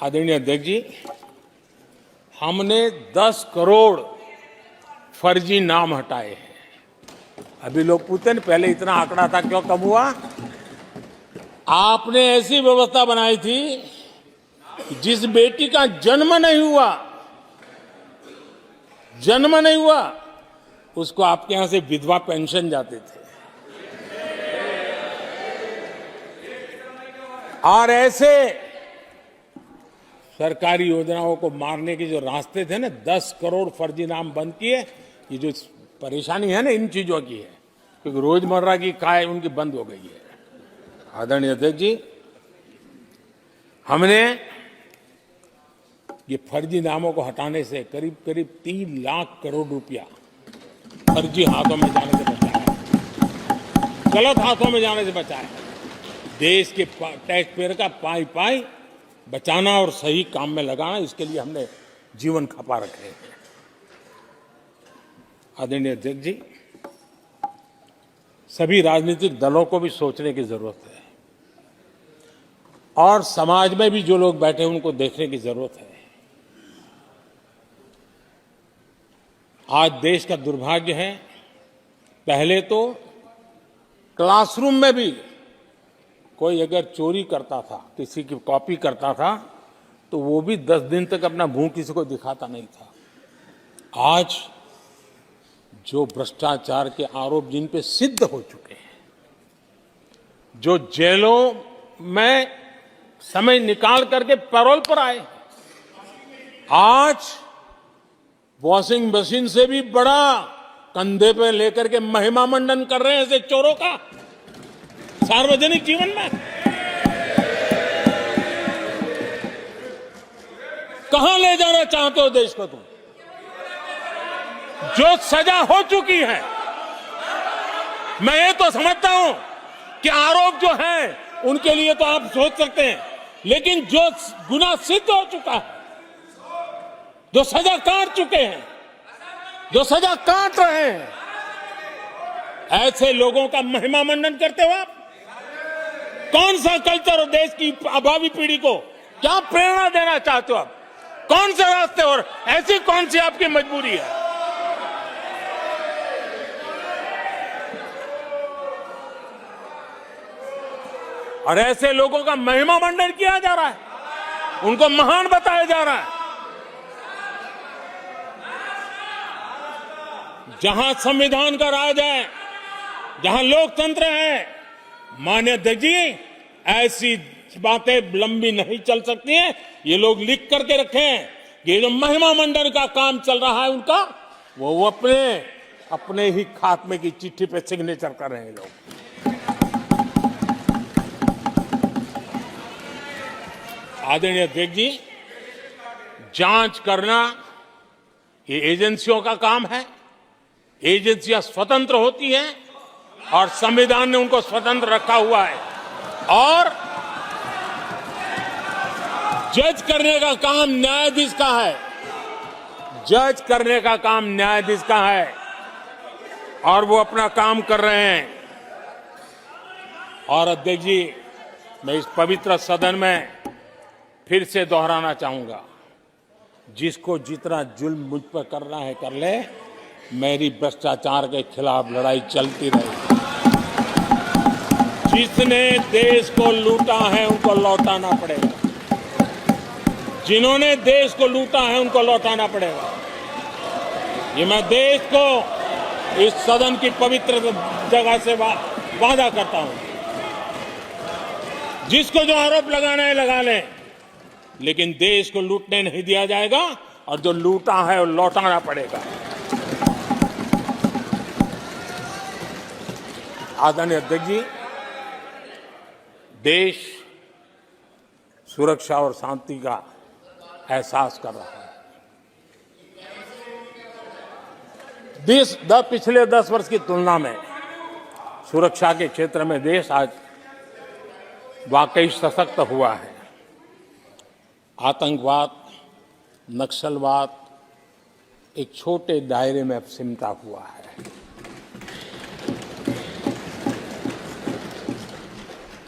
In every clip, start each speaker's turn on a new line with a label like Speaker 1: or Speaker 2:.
Speaker 1: आदरणीय अध्यक्ष जी, हमने 10 करोड़ फर्जी नाम हटाए हैं। अभी लोग पूछते हैं पहले इतना आंकड़ा था, क्यों कम हुआ? आपने ऐसी व्यवस्था बनाई थी कि जिस बेटी का जन्म नहीं हुआ उसको आपके यहां से विधवा पेंशन जाते थे। और ऐसे सरकारी योजनाओं को मारने के जो रास्ते थे ना, 10 करोड़ फर्जी नाम बंद किए। ये जो परेशानी है ना इन चीजों की है, क्योंकि रोजमर्रा की काय उनकी बंद हो गई है। आदरणीय अध्यक्ष जी, हमने ये फर्जी नामों को हटाने से करीब करीब 3 लाख करोड़ रुपया फर्जी हाथों में जाने से बचाया, गलत हाथों में जाने से बचाया। देश के टैक्स पेयर का पाई पाई बचाना और सही काम में लगाना, इसके लिए हमने जीवन खपा रखे हैं। आदरणीय अध्यक्ष जी, सभी राजनीतिक दलों को भी सोचने की जरूरत है और समाज में भी जो लोग बैठे हैं उनको देखने की जरूरत है। आज देश का दुर्भाग्य है, पहले तो क्लासरूम में भी कोई अगर चोरी करता था, किसी की कॉपी करता था, तो वो भी 10 दिन तक अपना मुंह किसी को दिखाता नहीं था। आज जो भ्रष्टाचार के आरोप जिन पे सिद्ध हो चुके हैं, जो जेलों में समय निकाल करके पैरोल पर आए, आज वॉशिंग मशीन से भी बड़ा कंधे पे लेकर के महिमा मंडन कर रहे हैं ऐसे चोरों का सार्वजनिक जीवन में। कहां ले जाना चाहते हो देश को तुम? जो सजा हो चुकी है, मैं ये तो समझता हूं कि आरोप जो है उनके लिए तो आप सोच सकते हैं, लेकिन जो गुनाह सिद्ध हो चुका है, जो सजा काट चुके हैं, जो सजा काट रहे हैं, ऐसे लोगों का महिमा मंडन करते हो आप? कौन सा कल्चर देश की भावी पीढ़ी को क्या प्रेरणा देना चाहते हो आप? कौन से रास्ते और ऐसी कौन सी आपकी मजबूरी है? और ऐसे लोगों का महिमा मंडन किया जा रहा है, उनको महान बताया जा रहा है। जहां संविधान का राज है, जहां लोकतंत्र है, माननीय अध्यक्ष जी, ऐसी बातें लंबी नहीं चल सकती हैं। ये लोग लिख करके रखें कि ये जो महिमा मंडन का काम चल रहा है उनका, वो अपने ही खात्मे की चिट्ठी पे सिग्नेचर कर रहे हैं लोग। आदरणीय अध्यक्ष जी, जांच करना ये एजेंसियों का काम है। एजेंसियां स्वतंत्र होती हैं और संविधान ने उनको स्वतंत्र रखा हुआ है, और जज करने का काम न्यायाधीश का है। जज करने का काम न्यायाधीश का है और वो अपना काम कर रहे हैं। और अध्यक्ष जी, मैं इस पवित्र सदन में फिर से दोहराना चाहूंगा, जिसको जितना जुल्म मुझ पर करना है कर ले, मेरी भ्रष्टाचार के खिलाफ लड़ाई चलती रहेगी। जिसने देश को लूटा है उनको लौटाना पड़ेगा, जिन्होंने देश को लूटा है उनको लौटाना पड़ेगा। ये मैं देश को इस सदन की पवित्र जगह से वादा करता हूं। जिसको जो आरोप लगाना है लगा लें, लेकिन देश को लूटने नहीं दिया जाएगा और जो लूटा है वो लौटाना पड़ेगा। आदरणीय अध्यक्ष जी, देश सुरक्षा और शांति का एहसास कर रहा है। पिछले 10 वर्ष की तुलना में सुरक्षा के क्षेत्र में देश आज वाकई सशक्त हुआ है। आतंकवाद, नक्सलवाद एक छोटे दायरे में अब सिमटा हुआ है।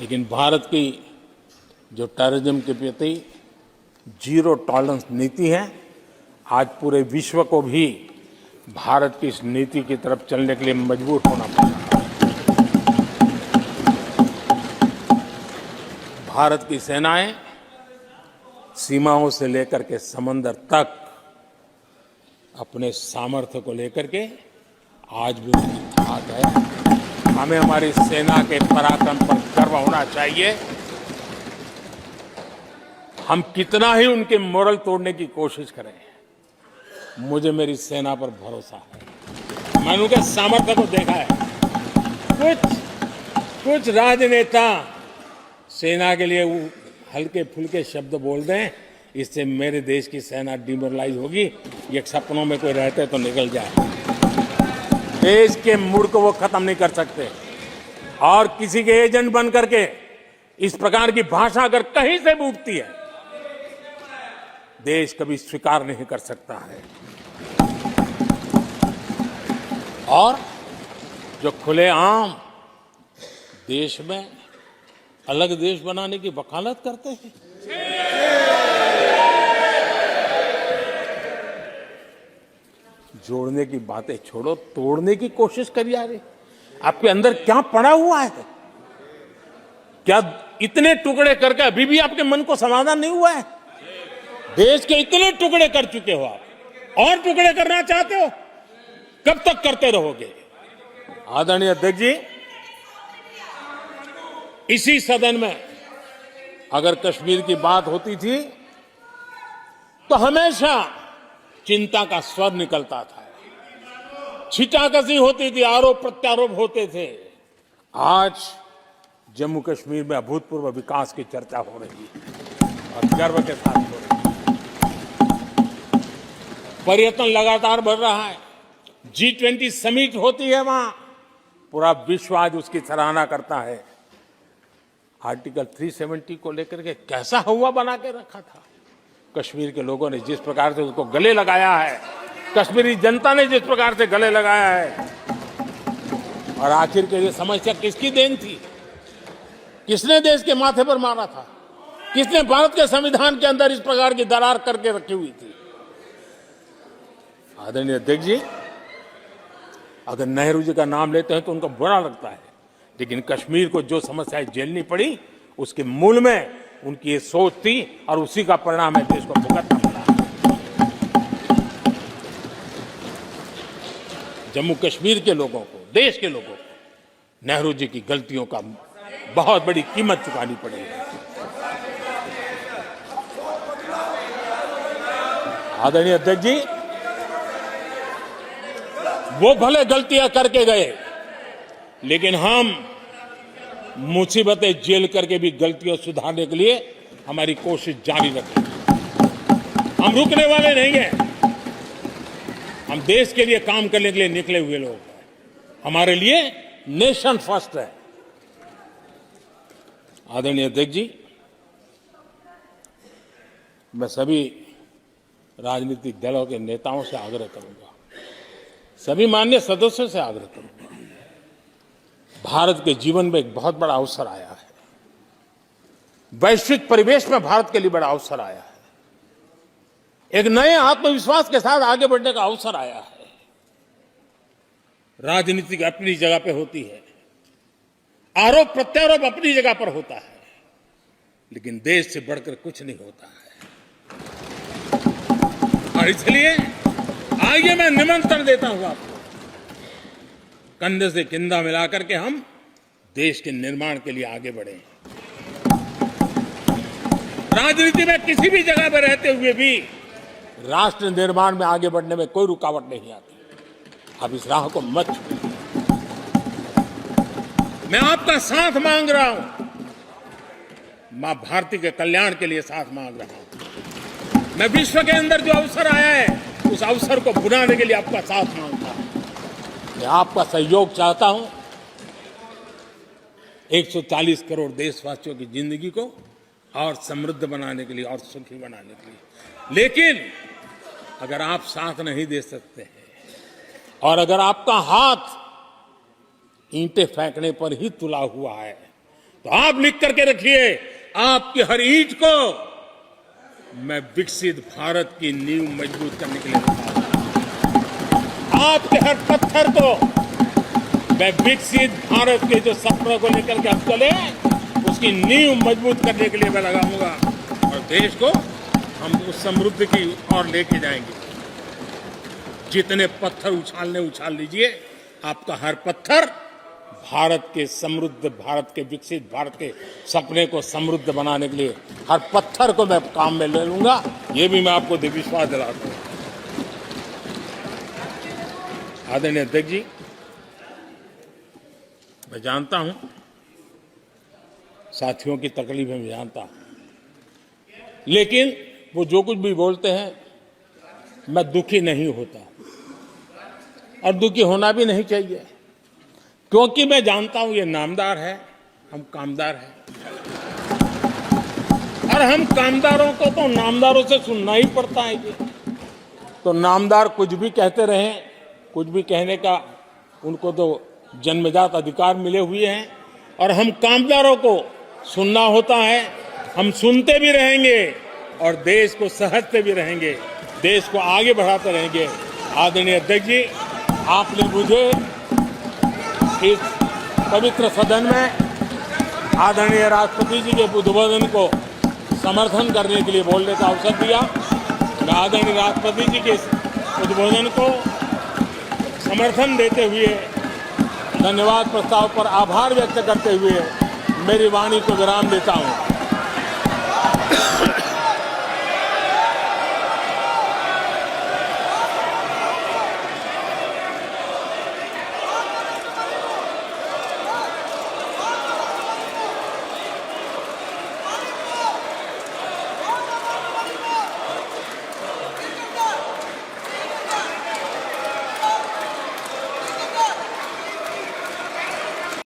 Speaker 1: लेकिन भारत की जो टेररिज्म के प्रति जीरो टॉलरेंस नीति है। आज पूरे विश्व को भी भारत की इस नीति की तरफ चलने के लिए मजबूर होना पड़ा। भारत की सेनाएं सीमाओं से लेकर के समंदर तक अपने सामर्थ्य को लेकर के आज भी उनकी ताकत है। हमें हमारी सेना के पराक्रम पर गर्व होना चाहिए। हम कितना ही उनके मोरल तोड़ने की कोशिश करें, मुझे मेरी सेना पर भरोसा है। मैंने उनके सामर्थ्य को देखा है। कुछ राजनेता सेना के लिए हल्के फुल्के शब्द बोल दें, इससे मेरे देश की सेना डिमोरलाइज होगी। ये सपनों में कोई रहते तो निकल जाए। देश के मूड को वो खत्म नहीं कर सकते, और किसी के एजेंट बन करके इस प्रकार की भाषा अगर कहीं से भी उठती है, देश कभी स्वीकार नहीं कर सकता है। और जो खुलेआम देश में अलग देश बनाने की वकालत करते हैं, जोड़ने की बातें छोड़ो, तोड़ने की कोशिश करिए। अरे आपके अंदर क्या पड़ा हुआ है? क्या इतने टुकड़े करके अभी भी आपके मन को समाधान नहीं हुआ है? देश के इतने टुकड़े कर चुके हो आप, और टुकड़े करना चाहते हो? कब तक करते रहोगे? आदरणीय अध्यक्ष जी, इसी सदन में अगर कश्मीर की बात होती थी तो हमेशा चिंता का स्वर निकलता था, छिटाकशी होती थी, आरोप प्रत्यारोप होते थे। आज जम्मू कश्मीर में अभूतपूर्व विकास की चर्चा हो रही है और गर्व के साथ हो रही है। पर्यटन लगातार बढ़ रहा है। G20 समिट होती है वहां, पूरा विश्व आज उसकी सराहना करता है। आर्टिकल 370 को लेकर के कैसा हुआ बना के रखा था। कश्मीर के लोगों ने जिस प्रकार से उसको गले लगाया है, कश्मीरी जनता ने जिस प्रकार से गले लगाया है, और आखिर के ये समस्या किसकी देन थी? किसने देश के माथे पर मारा था? किसने भारत के संविधान के अंदर इस प्रकार की दरार करके रखी हुई थी? आदरणीय अध्यक्ष जी, अगर नेहरू जी का नाम लेते हैं तो उनको बुरा लगता है, लेकिन कश्मीर को जो समस्याएं झेलनी पड़ी उसके मूल में उनकी ये सोच थी, और उसी का परिणाम है देश को भुगतना पड़ा। जम्मू कश्मीर के लोगों को, देश के लोगों को नेहरू जी की गलतियों का बहुत बड़ी कीमत चुकानी पड़ी है। आदरणीय अध्यक्ष जी, वो भले गलतियां करके गए, लेकिन हम मुसीबतें झेल करके भी गलतियों सुधारने के लिए हमारी कोशिश जारी रखेंगे। हम रुकने वाले नहीं हैं। हम देश के लिए काम करने के लिए निकले हुए लोग हैं। हमारे लिए नेशन फर्स्ट है। आदरणीय अध्यक्ष जी, मैं सभी राजनीतिक दलों के नेताओं से आग्रह करूंगा, सभी माननीय सदस्यों से आग्रह करूंगा, भारत के जीवन में एक बहुत बड़ा अवसर आया है। वैश्विक परिवेश में भारत के लिए बड़ा अवसर आया है। एक नए आत्मविश्वास के साथ आगे बढ़ने का अवसर आया है। राजनीति अपनी जगह पे होती है, आरोप प्रत्यारोप अपनी जगह पर होता है, लेकिन देश से बढ़कर कुछ नहीं होता है। और इसलिए आइए मैं निमंत्रण देता हूं आपको, कंधे से कंधा मिलाकर के हम देश के निर्माण के लिए आगे बढ़े। राजनीति में किसी भी जगह पर रहते हुए भी राष्ट्र निर्माण में आगे बढ़ने में कोई रुकावट नहीं आती। अब इस राह को मत छोड़िए। मैं आपका साथ मांग रहा हूं, मां भारती के कल्याण के लिए साथ मांग रहा हूं। मैं विश्व के अंदर जो अवसर आया है, उस अवसर को बुलाने के लिए आपका साथ मांगता हूं। मैं आपका सहयोग चाहता हूं 140 करोड़ देशवासियों की जिंदगी को और समृद्ध बनाने के लिए और सुखी बनाने के लिए। लेकिन अगर आप साथ नहीं दे सकते हैं, और अगर आपका हाथ ईंटें फेंकने पर ही तुला हुआ है, तो आप लिख करके रखिए, आपकी हर ईंट को मैं विकसित भारत की नींव मजबूत करने के लिए लगा हूं। आपके हर पत्थर को मैं विकसित भारत के जो सपनों को लेकर के हम चले उसकी नींव मजबूत करने के लिए मैं लगाऊंगा और देश को हम उस समृद्धि की ओर लेके जाएंगे। जितने पत्थर उछाल लीजिए, आपका हर पत्थर भारत के समृद्ध, भारत के विकसित भारत के सपने को समृद्ध बनाने के लिए हर पत्थर को मैं काम में ले लूंगा। ये भी मैं आपको विश्वास दिलाता हूं। आदरणीय अध्यक्ष जी, मैं जानता हूं साथियों की तकलीफें मैं जानता हूं, लेकिन वो जो कुछ भी बोलते हैं मैं दुखी नहीं होता और दुखी होना भी नहीं चाहिए, क्योंकि मैं जानता हूं ये नामदार है, हम कामदार हैं और हम कामदारों को तो नामदारों से सुनना ही पड़ता है। जी तो नामदार कुछ भी कहते रहें, कुछ भी कहने का उनको तो जन्मजात अधिकार मिले हुए हैं और हम कामदारों को सुनना होता है। हम सुनते भी रहेंगे और देश को सहजते भी रहेंगे, देश को आगे बढ़ाते रहेंगे। आदरणीय अध्यक्ष जी, आपने मुझे इस पवित्र सदन में आदरणीय राष्ट्रपति जी के उद्बोधन को समर्थन करने के लिए बोलने का अवसर दिया। मैं आदरणीय राष्ट्रपति जी के उद्बोधन को समर्थन देते हुए, धन्यवाद प्रस्ताव पर आभार व्यक्त करते हुए मेरी वाणी को विराम देता हूं।